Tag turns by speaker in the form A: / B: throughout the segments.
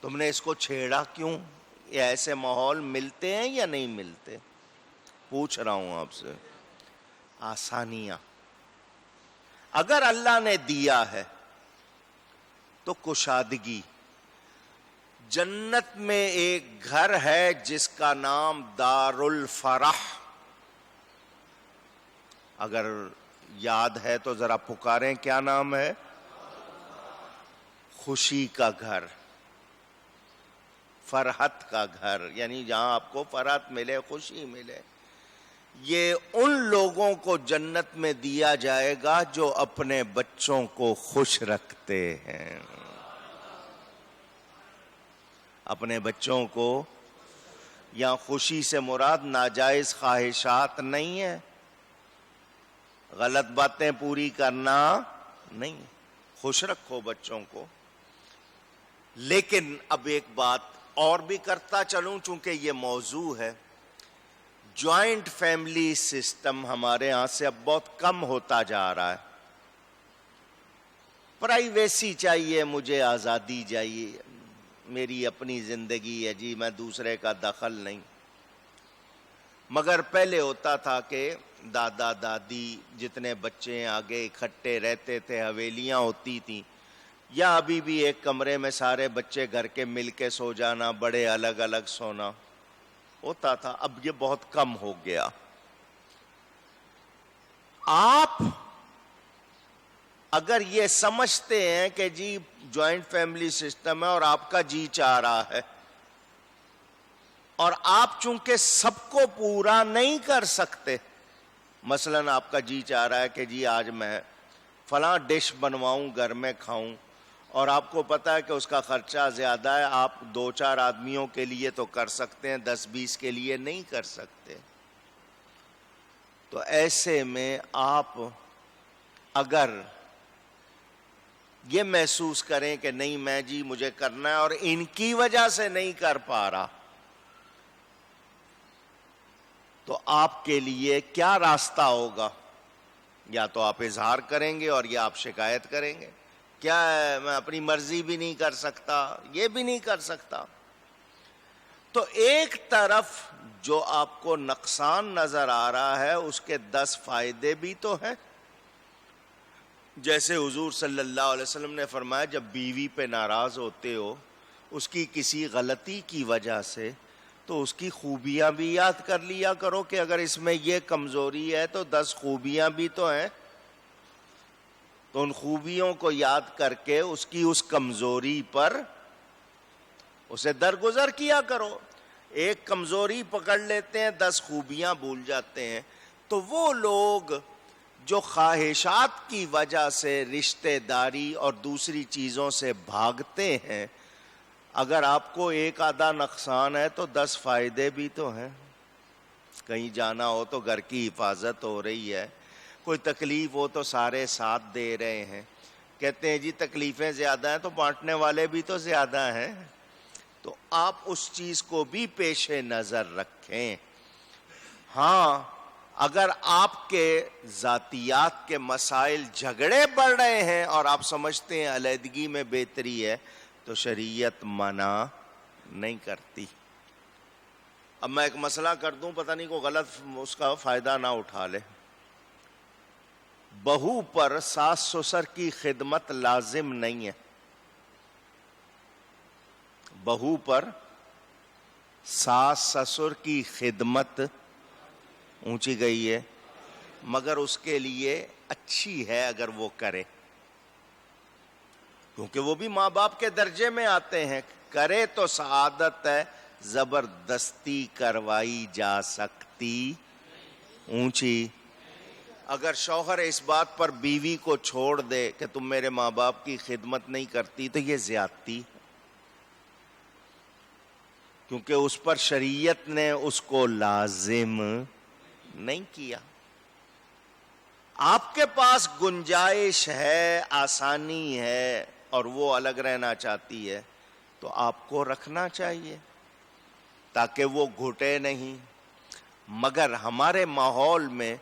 A: تم نے اس کو چھیڑا کیوں؟ یہ ایسے ماحول ملتے ہیں یا نہیں ملتے؟ پوچھ رہا ہوں آپ سے. آسانیاں اگر اللہ نے دیا ہے تو کشادگی. جنت میں ایک گھر ہے جس کا نام دار الفرح. اگر یاد ہے تو ذرا پکاریں، کیا نام ہے؟ خوشی کا گھر، فرحت کا گھر، یعنی جہاں آپ کو فرحت ملے، خوشی ملے. یہ ان لوگوں کو جنت میں دیا جائے گا جو اپنے بچوں کو خوش رکھتے ہیں. اپنے بچوں کو، یا خوشی سے مراد ناجائز خواہشات نہیں ہے، غلط باتیں پوری کرنا نہیں. خوش رکھو بچوں کو. لیکن اب ایک بات اور بھی کرتا چلوں چونکہ یہ موضوع ہے. جوائنٹ فیملی سسٹم ہمارے ہاں سے اب بہت کم ہوتا جا رہا ہے. پرائیویسی چاہیے مجھے، آزادی چاہیے، میری اپنی زندگی ہے جی، میں دوسرے کا دخل نہیں. مگر پہلے ہوتا تھا کہ دادا دادی جتنے بچے آگے اکٹھے رہتے تھے، حویلیاں ہوتی تھیں، یا ابھی بھی ایک کمرے میں سارے بچے گھر کے مل کے سو جانا، بڑے الگ الگ سونا ہوتا تھا. اب یہ بہت کم ہو گیا. آپ اگر یہ سمجھتے ہیں کہ جی جوائنٹ فیملی سسٹم ہے اور آپ کا جی چاہ رہا ہے، اور آپ چونکہ سب کو پورا نہیں کر سکتے، مثلا آپ کا جی چاہ رہا ہے کہ جی آج میں فلاں ڈش بنواؤں گھر میں کھاؤں، اور آپ کو پتا ہے کہ اس کا خرچہ زیادہ ہے، آپ 2-4 آدمیوں کے لیے تو کر سکتے ہیں، 10-20 کے لیے نہیں کر سکتے. تو ایسے میں آپ اگر یہ محسوس کریں کہ نہیں میں جی مجھے کرنا ہے اور ان کی وجہ سے نہیں کر پا رہا، تو آپ کے لیے کیا راستہ ہوگا؟ یا تو آپ اظہار کریں گے اور یا آپ شکایت کریں گے. کیا ہے، میں اپنی مرضی بھی نہیں کر سکتا، یہ بھی نہیں کر سکتا. تو ایک طرف جو آپ کو نقصان نظر آ رہا ہے اس کے 10 فائدے بھی تو ہیں. جیسے حضور صلی اللہ علیہ وسلم نے فرمایا جب بیوی پہ ناراض ہوتے ہو اس کی کسی غلطی کی وجہ سے، تو اس کی خوبیاں بھی یاد کر لیا کرو کہ اگر اس میں یہ کمزوری ہے تو 10 خوبیاں بھی تو ہیں. تو ان خوبیوں کو یاد کر کے اس کی اس کمزوری پر اسے درگزر کیا کرو. ایک کمزوری پکڑ لیتے ہیں، 10 خوبیاں بھول جاتے ہیں. تو وہ لوگ جو خواہشات کی وجہ سے رشتہ داری اور دوسری چیزوں سے بھاگتے ہیں، اگر آپ کو ایک آدھا نقصان ہے تو 10 فائدے بھی تو ہیں. کہیں جانا ہو تو گھر کی حفاظت ہو رہی ہے، کوئی تکلیف ہو تو سارے ساتھ دے رہے ہیں. کہتے ہیں جی تکلیفیں زیادہ ہیں تو بانٹنے والے بھی تو زیادہ ہیں. تو آپ اس چیز کو بھی پیش نظر رکھیں. ہاں اگر آپ کے ذاتیات کے مسائل جھگڑے بڑھ رہے ہیں اور آپ سمجھتے ہیں علیحدگی میں بہتری ہے، تو شریعت منع نہیں کرتی. اب میں ایک مسئلہ کر دوں، پتہ نہیں کوئی غلط اس کا فائدہ نہ اٹھا لے. بہو پر ساس سسر کی خدمت لازم نہیں ہے. بہو پر ساس سسر کی خدمت اونچی گئی ہے، مگر اس کے لیے اچھی ہے اگر وہ کرے، کیونکہ وہ بھی ماں باپ کے درجے میں آتے ہیں. کرے تو سعادت ہے، زبردستی کروائی جا سکتی اونچی. اگر شوہر اس بات پر بیوی کو چھوڑ دے کہ تم میرے ماں باپ کی خدمت نہیں کرتی، تو یہ زیادتی، کیونکہ اس پر شریعت نے اس کو لازم نہیں کیا. آپ کے پاس گنجائش ہے، آسانی ہے، اور وہ الگ رہنا چاہتی ہے، تو آپ کو رکھنا چاہیے تاکہ وہ گھٹے نہیں. مگر ہمارے ماحول میں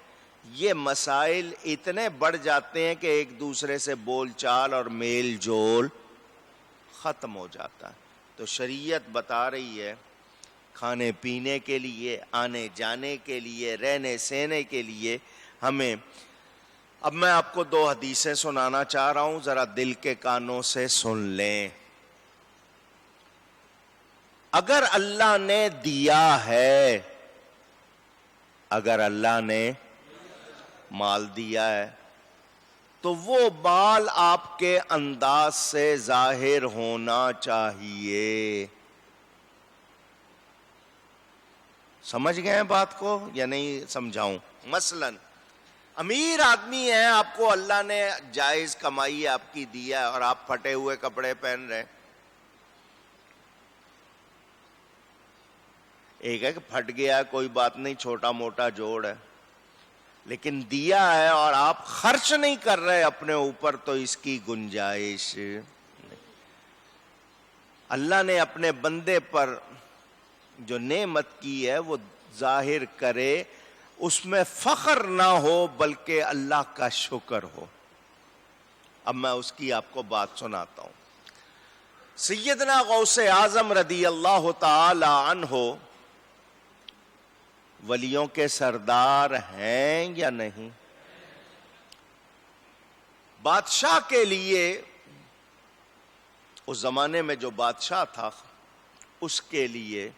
A: یہ مسائل اتنے بڑھ جاتے ہیں کہ ایک دوسرے سے بول چال اور میل جول ختم ہو جاتا ہے. تو شریعت بتا رہی ہے کھانے پینے کے لیے، آنے جانے کے لیے، رہنے سہنے کے لیے ہمیں. اب میں آپ کو 2 حدیثیں سنانا چاہ رہا ہوں، ذرا دل کے کانوں سے سن لیں. اگر اللہ نے دیا ہے، اگر اللہ نے مال دیا ہے تو وہ مال آپ کے انداز سے ظاہر ہونا چاہیے. سمجھ گئے ہیں بات کو یا نہیں سمجھاؤں؟ مثلا امیر آدمی ہیں، آپ کو اللہ نے جائز کمائی آپ کی دیا ہے اور آپ پھٹے ہوئے کپڑے پہن رہے ہیں. ایک ہے کہ پھٹ گیا ہے کوئی بات نہیں، چھوٹا موٹا جوڑ ہے، لیکن دیا ہے اور آپ خرچ نہیں کر رہے اپنے اوپر تو اس کی گنجائش نہیں. اللہ نے اپنے بندے پر جو نعمت کی ہے وہ ظاہر کرے، اس میں فخر نہ ہو بلکہ اللہ کا شکر ہو. اب میں اس کی آپ کو بات سناتا ہوں. سیدنا غوث اعظم رضی اللہ تعالی عنہ ولیوں کے سردار ہیں یا نہیں؟ بادشاہ کے لیے، اس زمانے میں جو بادشاہ تھا اس کے لیے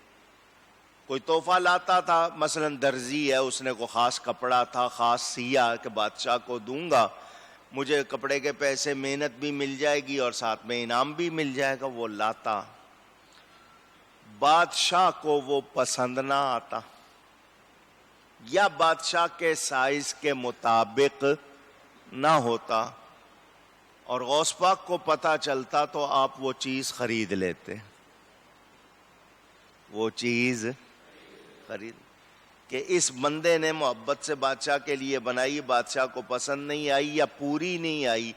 A: کوئی تحفہ لاتا تھا، مثلا درزی ہے، اس نے کوئی خاص کپڑا تھا خاص سیا کہ بادشاہ کو دوں گا، مجھے کپڑے کے پیسے محنت بھی مل جائے گی اور ساتھ میں انعام بھی مل جائے گا، وہ لاتا. بادشاہ کو وہ پسند نہ آتا یا بادشاہ کے سائز کے مطابق نہ ہوتا اور غوث پاک کو پتہ چلتا تو آپ وہ چیز خرید لیتے. وہ چیز خرید کہ اس بندے نے محبت سے بادشاہ کے لیے بنائی، بادشاہ کو پسند نہیں آئی یا پوری نہیں آئی،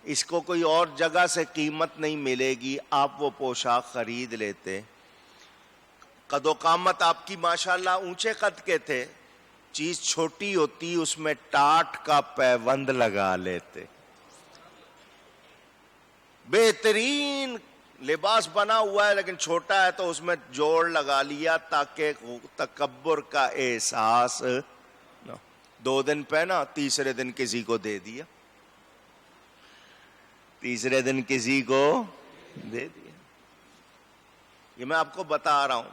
A: اس کو کوئی اور جگہ سے قیمت نہیں ملے گی، آپ وہ پوشاک خرید لیتے. قد و قامت آپ کی ماشاءاللہ اونچے قد کے تھے، چیز چھوٹی ہوتی اس میں ٹاٹ کا پیوند لگا لیتے. بہترین لباس بنا ہوا ہے لیکن چھوٹا ہے تو اس میں جوڑ لگا لیا تاکہ تکبر کا احساس نہ. 2 دن پہنا، تیسرے دن کسی کو دے دیا، تیسرے دن کسی کو دے دیا. یہ میں آپ کو بتا رہا ہوں.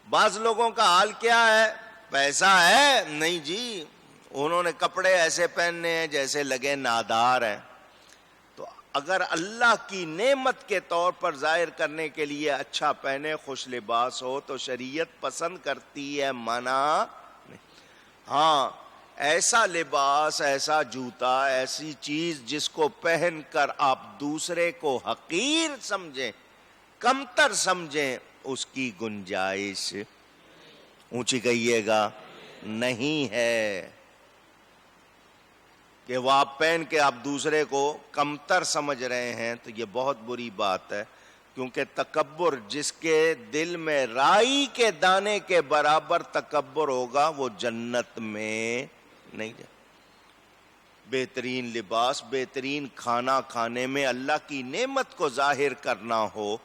A: بعض لوگوں کا حال کیا ہے، پیسہ ہے نہیں جی، انہوں نے کپڑے ایسے پہننے ہیں جیسے لگے نادار ہیں. تو اگر اللہ کی نعمت کے طور پر ظاہر کرنے کے لیے اچھا پہنے، خوش لباس ہو تو شریعت پسند کرتی ہے، منع نہیں. ہاں ایسا لباس، ایسا جوتا، ایسی چیز جس کو پہن کر آپ دوسرے کو حقیر سمجھیں، کمتر سمجھیں، اس کی گنجائش اونچی کہیے گا نہیں ہے. کہ وہ آپ پہن کے آپ دوسرے کو کمتر سمجھ رہے ہیں تو یہ بہت بری بات ہے. کیونکہ تکبر، جس کے دل میں رائی کے دانے کے برابر تکبر ہوگا وہ جنت میں نہیں جائے. بہترین لباس، بہترین کھانا کھانے میں اللہ کی نعمت کو ظاہر کرنا ہو،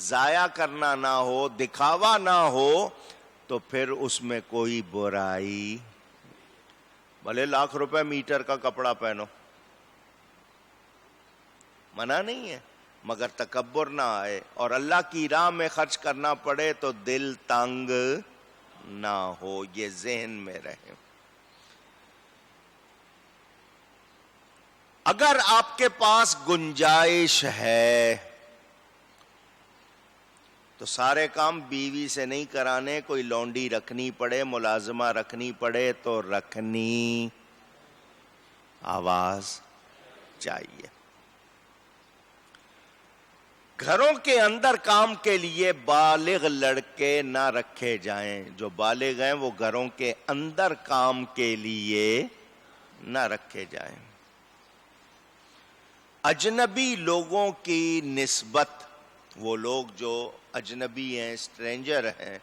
A: ضائع کرنا نہ ہو، دکھاوا نہ ہو تو پھر اس میں کوئی برائی. بھلے ₹1,00,000 میٹر کا کپڑا پہنو، منع نہیں ہے، مگر تکبر نہ آئے اور اللہ کی راہ میں خرچ کرنا پڑے تو دل تنگ نہ ہو، یہ ذہن میں رہے. اگر آپ کے پاس گنجائش ہے تو سارے کام بیوی سے نہیں کرانے، کوئی لونڈی رکھنی پڑے، ملازمہ رکھنی پڑے تو رکھنی آواز چاہیے. گھروں کے اندر کام کے لیے بالغ لڑکے نہ رکھے جائیں. جو بالغ ہیں وہ گھروں کے اندر کام کے لیے نہ رکھے جائیں. اجنبی لوگوں کی نسبت، وہ لوگ جو اجنبی ہیں، اسٹرینجر ہیں،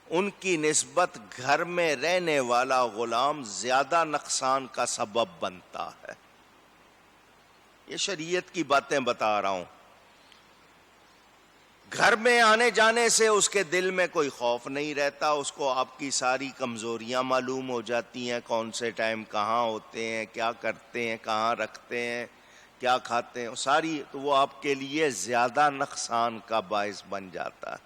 A: ان کی نسبت گھر میں رہنے والا غلام زیادہ نقصان کا سبب بنتا ہے. یہ شریعت کی باتیں بتا رہا ہوں. گھر میں آنے جانے سے اس کے دل میں کوئی خوف نہیں رہتا، اس کو آپ کی ساری کمزوریاں معلوم ہو جاتی ہیں، کون سے ٹائم کہاں ہوتے ہیں، کیا کرتے ہیں، کہاں رکھتے ہیں، کیا کھاتے ہیں، ساری، تو وہ آپ کے لیے زیادہ نقصان کا باعث بن جاتا ہے۔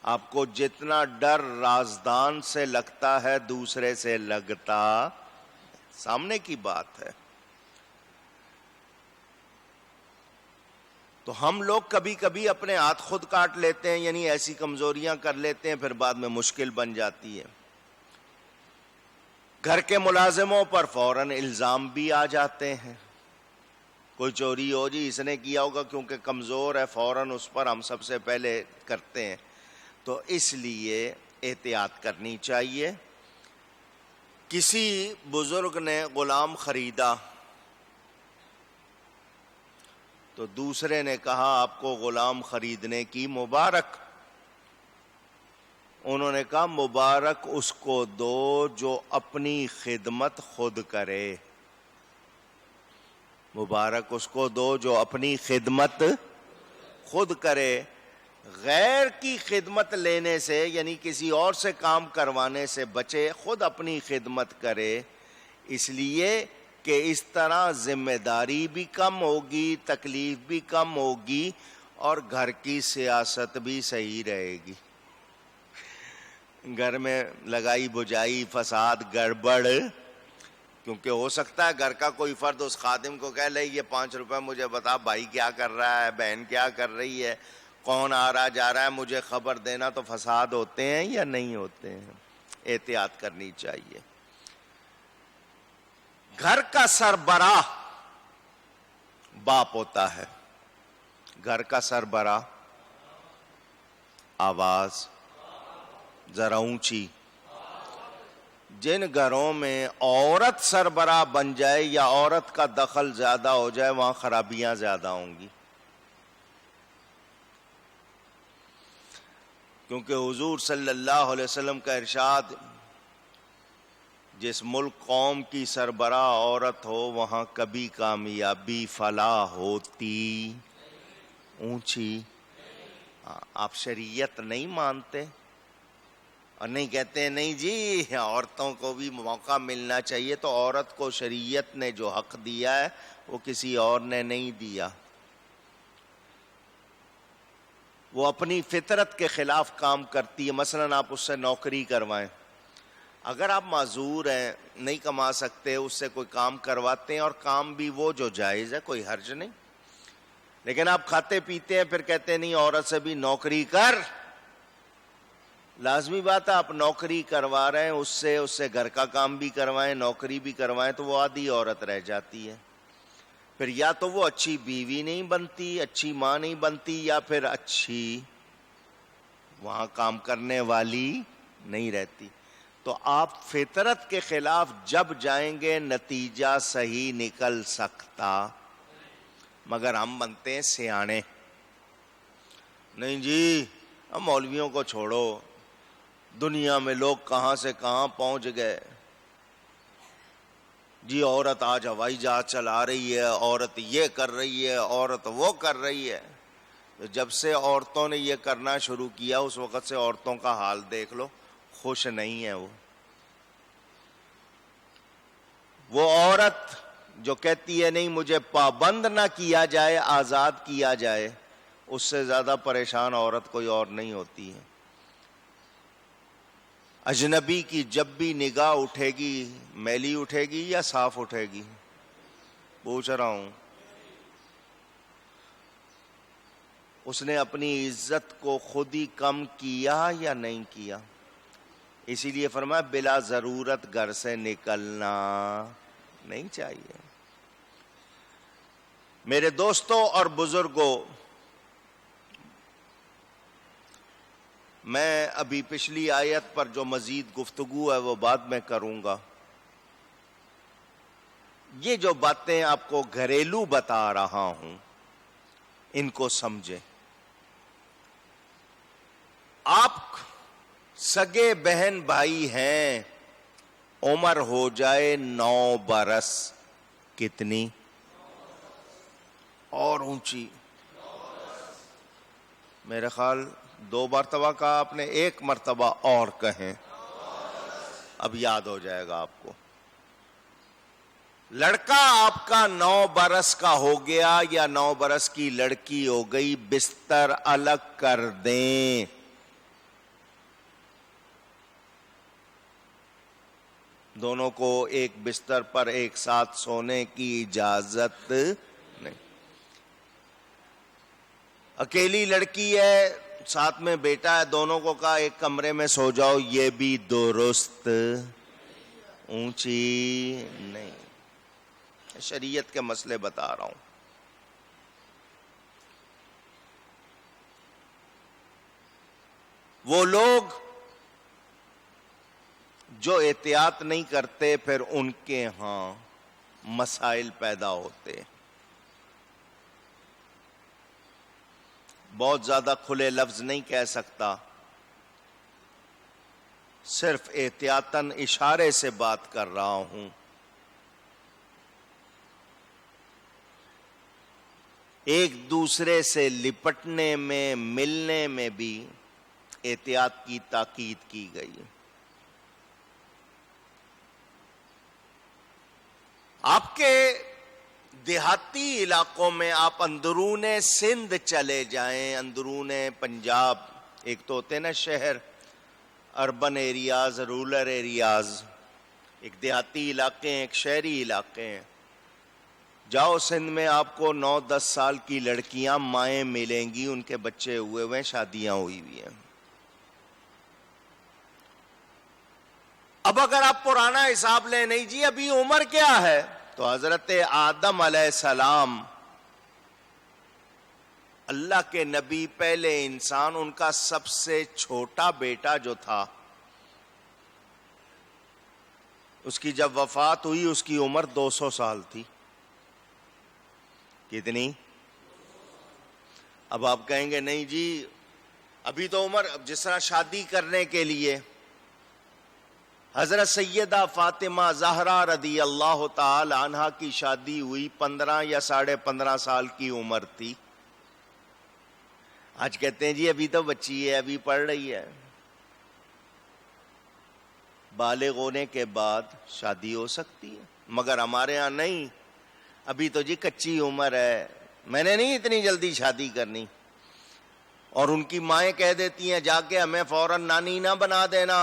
A: آپ کو جتنا ڈر رازدان سے لگتا ہے دوسرے سے لگتا سامنے کی بات ہے۔ تو ہم لوگ کبھی کبھی اپنے ہاتھ خود کاٹ لیتے ہیں، یعنی ایسی کمزوریاں کر لیتے ہیں، پھر بعد میں مشکل بن جاتی ہے۔ گھر کے ملازموں پر فوراً الزام بھی آ جاتے ہیں، کوئی چوری ہو جی اس نے کیا ہوگا کیونکہ کمزور ہے، فوراً اس پر ہم سب سے پہلے کرتے ہیں۔ تو اس لیے احتیاط کرنی چاہیے۔ کسی بزرگ نے غلام خریدا تو دوسرے نے کہا آپ کو غلام خریدنے کی مبارک۔ انہوں نے کہا مبارک اس کو دو جو اپنی خدمت خود کرے، مبارک اس کو دو جو اپنی خدمت خود کرے۔ غیر کی خدمت لینے سے، یعنی کسی اور سے کام کروانے سے بچے، خود اپنی خدمت کرے، اس لیے کہ اس طرح ذمہ داری بھی کم ہوگی، تکلیف بھی کم ہوگی، اور گھر کی سیاست بھی صحیح رہے گی۔ گھر میں لگائی بجائی، فساد، گڑبڑ، کیونکہ ہو سکتا ہے گھر کا کوئی فرد اس خادم کو کہہ لے یہ 5 روپے مجھے بتا، بھائی کیا کر رہا ہے، بہن کیا کر رہی ہے، کون آ رہا جا رہا ہے، مجھے خبر دینا۔ تو فساد ہوتے ہیں یا نہیں ہوتے ہیں؟ احتیاط کرنی چاہیے۔ گھر کا سربراہ باپ ہوتا ہے، گھر کا سربراہ، آواز ذرا اونچی۔ جن گھروں میں عورت سربراہ بن جائے یا عورت کا دخل زیادہ ہو جائے وہاں خرابیاں زیادہ ہوں گی، کیونکہ حضور صلی اللہ علیہ وسلم کا ارشاد، جس ملک قوم کی سربراہ عورت ہو وہاں کبھی کامیابی فلاح ہوتی اونچی۔ آپ شریعت نہیں مانتے اور نہیں کہتے ہیں نہیں جی عورتوں کو بھی موقع ملنا چاہیے، تو عورت کو شریعت نے جو حق دیا ہے وہ کسی اور نے نہیں دیا۔ وہ اپنی فطرت کے خلاف کام کرتی ہے۔ مثلا آپ اس سے نوکری کروائیں، اگر آپ معذور ہیں، نہیں کما سکتے، اس سے کوئی کام کرواتے ہیں، اور کام بھی وہ جو جائز ہے، کوئی حرج نہیں، لیکن آپ کھاتے پیتے ہیں پھر کہتے ہیں نہیں عورت سے بھی نوکری کر۔ لازمی بات ہے آپ نوکری کروا رہے ہیں، اس سے گھر کا کام بھی کروائیں، نوکری بھی کروائیں، تو وہ آدھی عورت رہ جاتی ہے۔ پھر یا تو وہ اچھی بیوی نہیں بنتی، اچھی ماں نہیں بنتی، یا پھر اچھی وہاں کام کرنے والی نہیں رہتی۔ تو آپ فطرت کے خلاف جب جائیں گے نتیجہ صحیح نکل سکتا، مگر ہم بنتے ہیں سیانے، نہیں جی اب مولویوں کو چھوڑو، دنیا میں لوگ کہاں سے کہاں پہنچ گئے جی، عورت آج ہوائی جہاز چلا رہی ہے، عورت یہ کر رہی ہے، عورت وہ کر رہی ہے۔ جب سے عورتوں نے یہ کرنا شروع کیا اس وقت سے عورتوں کا حال دیکھ لو، خوش نہیں ہے۔ وہ عورت جو کہتی ہے نہیں مجھے پابند نہ کیا جائے، آزاد کیا جائے، اس سے زیادہ پریشان عورت کوئی اور نہیں ہوتی ہے۔ اجنبی کی جب بھی نگاہ اٹھے گی، میلی اٹھے گی یا صاف اٹھے گی؟ پوچھ رہا ہوں۔ اس نے اپنی عزت کو خود ہی کم کیا یا نہیں کیا؟ اسی لیے فرمایا بلا ضرورت گھر سے نکلنا نہیں چاہیے۔ میرے دوستوں اور بزرگوں، میں ابھی پچھلی آیت پر جو مزید گفتگو ہے وہ بعد میں کروں گا۔ یہ جو باتیں آپ کو گھریلو بتا رہا ہوں ان کو سمجھیں۔ آپ سگے بہن بھائی ہیں، عمر ہو جائے 9 برس، کتنی؟ اور اونچی، میرے خیال 2 مرتبہ کہا آپ نے، 1 مرتبہ اور کہیں، اب یاد ہو جائے گا آپ کو۔ لڑکا آپ کا 9 برس کا ہو گیا یا 9 برس کی لڑکی ہو گئی، بستر الگ کر دیں۔ دونوں کو ایک بستر پر ایک ساتھ سونے کی اجازت نہیں۔ اکیلی لڑکی ہے، ساتھ میں بیٹا ہے، دونوں کو کہا ایک کمرے میں سو جاؤ، یہ بھی درست اونچی نہیں۔ شریعت کے مسئلے بتا رہا ہوں۔ وہ لوگ جو احتیاط نہیں کرتے پھر ان کے ہاں مسائل پیدا ہوتے۔ بہت زیادہ کھلے لفظ نہیں کہہ سکتا، صرف احتیاطاً اشارے سے بات کر رہا ہوں۔ ایک دوسرے سے لپٹنے میں، ملنے میں بھی احتیاط کی تاکید کی گئی۔ آپ کے دیہاتی علاقوں میں آپ اندرون سندھ چلے جائیں، اندرون پنجاب، ایک تو ہوتے نا شہر، اربن ایریاز، رورل ایریاز، ایک دیہاتی علاقے ہیں، ایک شہری علاقے ہیں۔ جاؤ سندھ میں آپ کو 9-10 سال کی لڑکیاں مائیں ملیں گی، ان کے بچے ہوئے ہوئے ہیں، شادیاں ہوئی ہوئی ہیں۔ اب اگر آپ پرانا حساب لیں، نہیں جی ابھی عمر کیا ہے، تو حضرت آدم علیہ السلام اللہ کے نبی، پہلے انسان، ان کا سب سے چھوٹا بیٹا جو تھا، اس کی جب وفات ہوئی اس کی عمر 200 سال تھی۔ کتنی؟ اب آپ کہیں گے نہیں جی ابھی تو عمر، جس طرح شادی کرنے کے لیے حضرت سیدہ فاطمہ زہرا رضی اللہ تعالی عنہا کی شادی ہوئی 15 یا 15.5 سال کی عمر تھی۔ آج کہتے ہیں جی ابھی تو بچی ہے، ابھی پڑھ رہی ہے۔ بالغ ہونے کے بعد شادی ہو سکتی ہے، مگر ہمارے ہاں نہیں، ابھی تو جی کچی عمر ہے، میں نے نہیں اتنی جلدی شادی کرنی۔ اور ان کی مائیں کہہ دیتی ہیں جا کے ہمیں فوراً نانی نہ بنا دینا،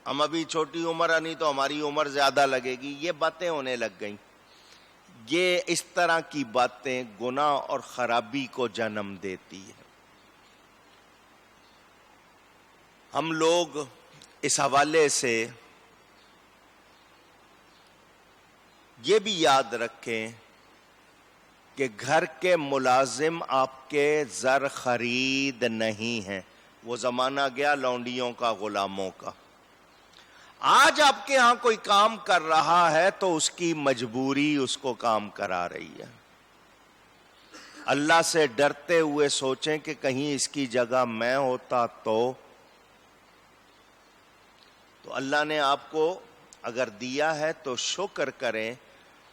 A: ہم ابھی چھوٹی عمر ہے، نہیں تو ہماری عمر زیادہ لگے گی۔ یہ باتیں ہونے لگ گئیں۔ یہ اس طرح کی باتیں گناہ اور خرابی کو جنم دیتی ہے۔ ہم لوگ اس حوالے سے یہ بھی یاد رکھیں کہ گھر کے ملازم آپ کے زر خرید نہیں ہیں۔ وہ زمانہ گیا لونڈیوں کا، غلاموں کا۔ آج آپ کے ہاں کوئی کام کر رہا ہے تو اس کی مجبوری اس کو کام کرا رہی ہے۔ اللہ سے ڈرتے ہوئے سوچیں کہ کہیں اس کی جگہ میں ہوتا تو اللہ نے آپ کو اگر دیا ہے تو شکر کریں،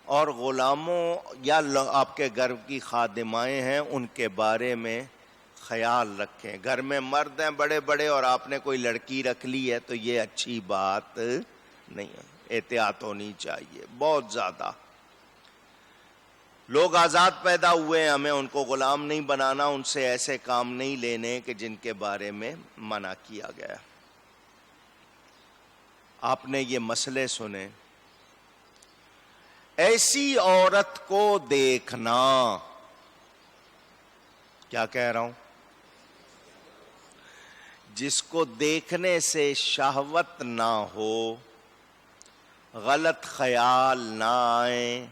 A: اور غلاموں یا آپ کے گھر کی خادمائیں ہیں ان کے بارے میں خیال رکھیں۔ گھر میں مرد ہیں بڑے بڑے اور آپ نے کوئی لڑکی رکھ لی ہے تو یہ اچھی بات نہیں ہے، احتیاط ہونی چاہیے بہت زیادہ۔ لوگ آزاد پیدا ہوئے ہیں، ہمیں ان کو غلام نہیں بنانا، ان سے ایسے کام نہیں لینے کہ جن کے بارے میں منع کیا گیا۔ آپ نے یہ مسئلے سنے۔ ایسی عورت کو دیکھنا، کیا کہہ رہا ہوں، جس کو دیکھنے سے شہوت نہ ہو، غلط خیال نہ آئے۔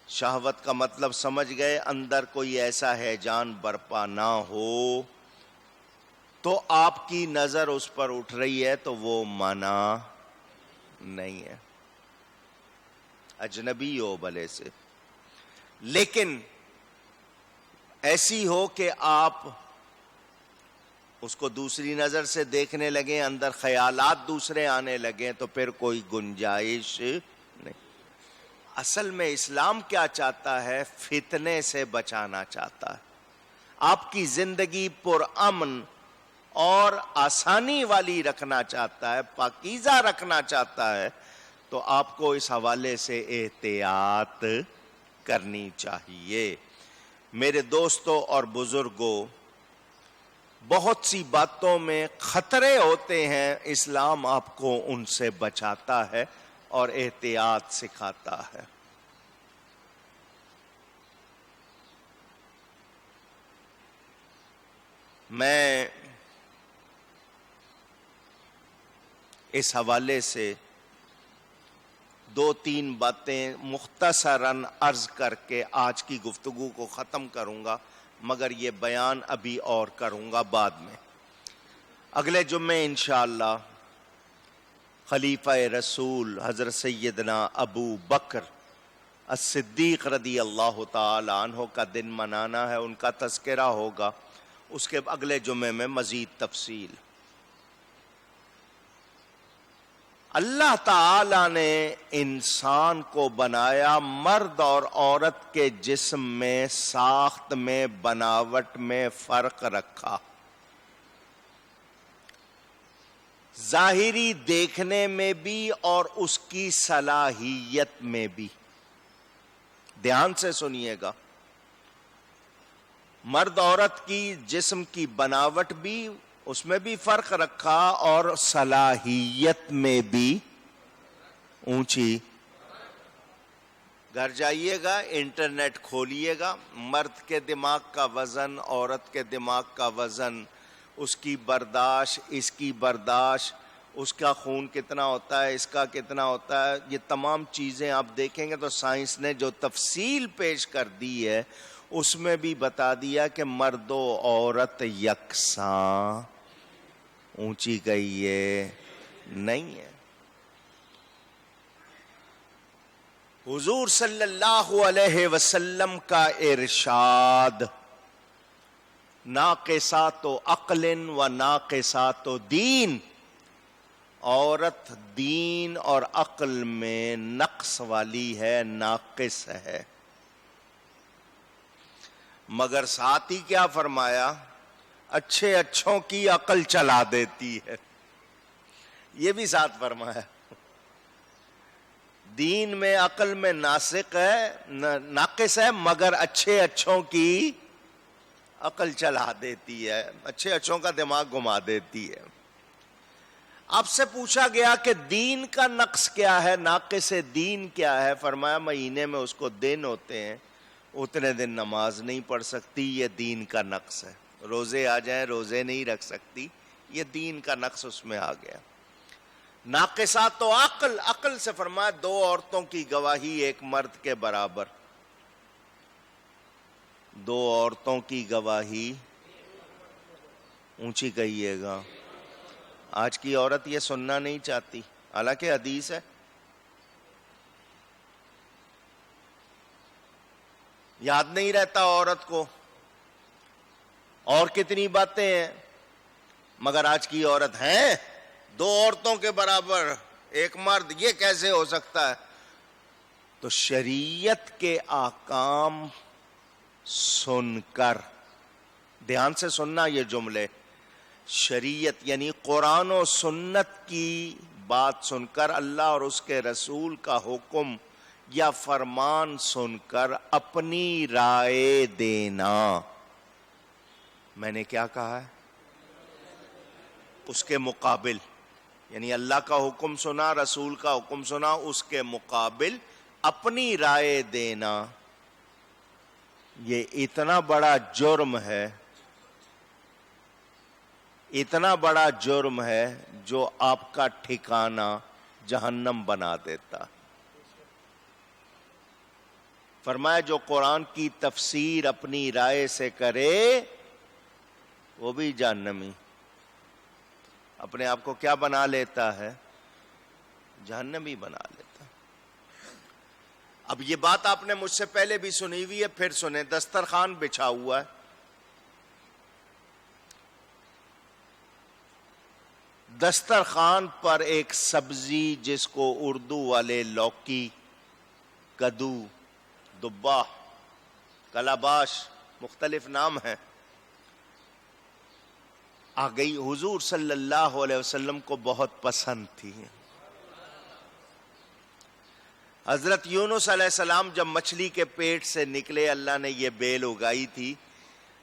A: شہوت کا مطلب سمجھ گئے، اندر کوئی ایسا ہیجان برپا نہ ہو تو آپ کی نظر اس پر اٹھ رہی ہے تو وہ منع نہیں ہے، اجنبی ہو بھلے سے، لیکن ایسی ہو کہ آپ اس کو دوسری نظر سے دیکھنے لگیں، اندر خیالات دوسرے آنے لگیں تو پھر کوئی گنجائش نہیں۔ اصل میں اسلام کیا چاہتا ہے؟ فتنے سے بچانا چاہتا ہے۔ آپ کی زندگی پرامن اور آسانی والی رکھنا چاہتا ہے، پاکیزہ رکھنا چاہتا ہے، تو آپ کو اس حوالے سے احتیاط کرنی چاہیے۔ میرے دوستوں اور بزرگوں، بہت سی باتوں میں خطرے ہوتے ہیں، اسلام آپ کو ان سے بچاتا ہے اور احتیاط سکھاتا ہے۔ میں اس حوالے سے دو تین باتیں مختصراً عرض کر کے آج کی گفتگو کو ختم کروں گا، مگر یہ بیان ابھی اور کروں گا بعد میں۔ اگلے جمعے انشاءاللہ خلیفہ رسول حضرت سیدنا ابو بکر الصدیق رضی اللہ تعالی عنہ کا دن منانا ہے، ان کا تذکرہ ہوگا، اس کے اگلے جمعے میں مزید تفصیل۔ اللہ تعالی نے انسان کو بنایا، مرد اور عورت کے جسم میں ساخت میں بناوٹ میں فرق رکھا، ظاہری دیکھنے میں بھی اور اس کی صلاحیت میں بھی۔ دھیان سے سنیے گا، مرد عورت کی جسم کی بناوٹ بھی، اس میں بھی فرق رکھا، اور صلاحیت میں بھی اونچی۔ گھر جائیے گا، انٹرنیٹ کھولیے گا، مرد کے دماغ کا وزن، عورت کے دماغ کا وزن، اس کی برداشت، اس کی برداشت، اس کا خون کتنا ہوتا ہے، اس کا کتنا ہوتا ہے، یہ تمام چیزیں آپ دیکھیں گے تو سائنس نے جو تفصیل پیش کر دی ہے اس میں بھی بتا دیا کہ مرد و عورت یکساں اونچی گئی ہے نہیں ہے۔ حضور صلی اللہ علیہ وسلم کا ارشاد، ناقصات عقل و ناقصات دین، عورت دین اور عقل میں نقص والی ہے، ناقص ہے۔ مگر ساتھ ہی کیا فرمایا؟ اچھے اچھوں کی عقل چلا دیتی ہے، یہ بھی ساتھ فرمایا۔ دین میں عقل میں ناقص ہے، مگر اچھے اچھوں کی عقل چلا دیتی ہے، اچھے اچھوں کا دماغ گھما دیتی ہے۔ آپ سے پوچھا گیا کہ دین کا نقص کیا ہے، ناقص دین کیا ہے؟ فرمایا مہینے میں اس کو دن ہوتے ہیں، اتنے دن نماز نہیں پڑھ سکتی، یہ دین کا نقص ہے۔ روزے آ جائیں، روزے نہیں رکھ سکتی، یہ دین کا نقص اس میں آ گیا۔ ناقصات و عقل، عقل سے فرمایا دو عورتوں کی گواہی ایک مرد کے برابر، دو عورتوں کی گواہی اونچی کہیے گا۔ آج کی عورت یہ سننا نہیں چاہتی، حالانکہ حدیث ہے۔ یاد نہیں رہتا عورت کو، اور کتنی باتیں ہیں، مگر آج کی عورت ہے دو عورتوں کے برابر ایک مرد، یہ کیسے ہو سکتا ہے؟ تو شریعت کے احکام سن کر، دھیان سے سننا یہ جملے، شریعت یعنی قرآن و سنت کی بات سن کر، اللہ اور اس کے رسول کا حکم یا فرمان سن کر اپنی رائے دینا۔ میں نے کیا کہا ہے؟ اس کے مقابل، یعنی اللہ کا حکم سنا، رسول کا حکم سنا، اس کے مقابل اپنی رائے دینا، یہ اتنا بڑا جرم ہے، اتنا بڑا جرم ہے جو آپ کا ٹھکانہ جہنم بنا دیتا۔ فرمایا جو قرآن کی تفسیر اپنی رائے سے کرے وہ بھی جہنمی، اپنے آپ کو کیا بنا لیتا ہے؟ جہنمی بنا لیتا۔ اب یہ بات آپ نے مجھ سے پہلے بھی سنی ہوئی ہے، پھر سنیں۔ دسترخوان بچھا ہوا ہے، دسترخوان پر ایک سبزی جس کو اردو والے لوکی، کدو، دبا، کلاباش، مختلف نام ہیں، آ گئی، حضور صلی اللہ علیہ وسلم کو بہت پسند تھی۔ حضرت یونس علیہ السلام جب مچھلی کے پیٹ سے نکلے، اللہ نے یہ بیل اگائی تھی،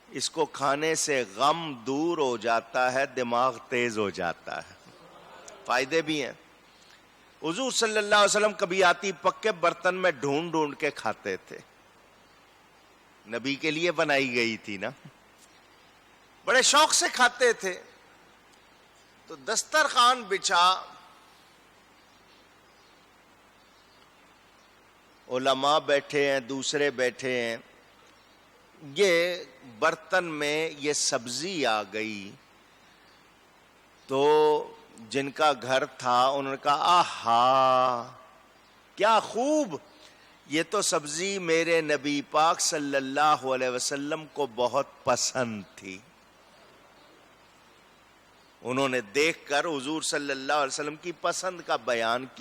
A: اس کو کھانے سے غم دور ہو جاتا ہے، دماغ تیز ہو جاتا ہے، فائدے بھی ہیں۔ حضور صلی اللہ علیہ وسلم کبھی آتی پکے برتن میں ڈھونڈ ڈھونڈ کے کھاتے تھے، نبی کے لیے بنائی گئی تھی نا، بڑے شوق سے کھاتے تھے۔ تو دسترخوان بچھا، علماء بیٹھے ہیں، دوسرے بیٹھے ہیں، یہ برتن میں یہ سبزی آ گئی، تو جن کا گھر تھا انہوں نے کہا آہا کیا خوب، یہ تو سبزی میرے نبی پاک صلی اللہ علیہ وسلم کو بہت پسند تھی۔ انہوں نے دیکھ کر حضور صلی اللہ علیہ وسلم کی پسند کا بیان کیا۔